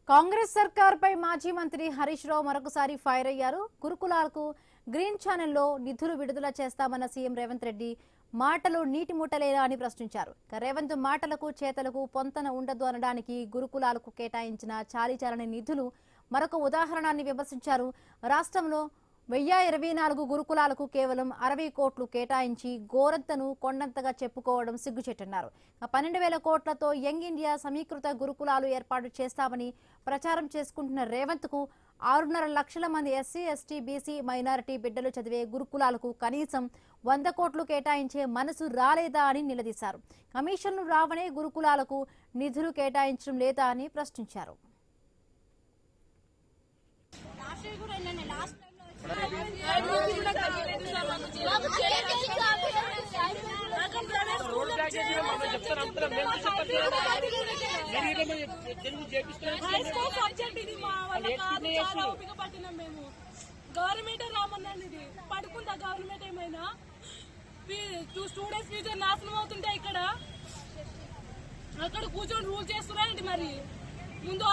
కాంగ్రెస్ సర్కార్పై మాజీ మంత్రి హరీష్ రావు మరొకసారి ఫైర్ అయ్యారు. గురుకులాలకు గ్రీన్ ఛానల్లో నిధులు విడుదల చేస్తామన్న సీఎం రేవంత్ రెడ్డి మాటలు నీటి ముట్టలేదా అని ప్రశ్నించారు. రేవంత్ మాటలకు చేతలకు పొంతన ఉండదు అనడానికి గురుకులాలకు కేటాయించిన చాలీచాలని నిధులు మరొక ఉదాహరణని విమర్శించారు. రాష్ట్రంలో 1024 గురుకులాలకు కేవలం 60 కోట్లు కేటాయించి గోరంతను కొండంతగా చెప్పుకోవడం సిగ్గుచేటన్నారు. 12,000 కోట్లతో యంగ్ ఇండియా సమీకృత గురుకులాలు ఏర్పాటు చేస్తామని ప్రచారం చేసుకుంటున్న రేవంత్ కు 6.5 లక్షల మంది ఎస్సీ, ఎస్టీ, బీసీ, మైనారిటీ బిడ్డలు చదివే గురుకులాలకు కనీసం 100 కోట్లు కేటాయించే మనసు రాలేదా అని నిలదీశారు. కమిషన్లు రావనే గురుకులాలకు నిధులు కేటాయించడం లేదా అని ప్రశ్నించారు. గవర్నమెంట్ రామన్నాను ఇది పడుకుందా గవర్నమెంట్ ఏమైనా స్టూడెంట్స్ ఫ్యూచర్ నాశనం అవుతుంటే ఇక్కడ అక్కడ కూర్చొని రూల్ చేస్తున్నారండి. మరి ముందు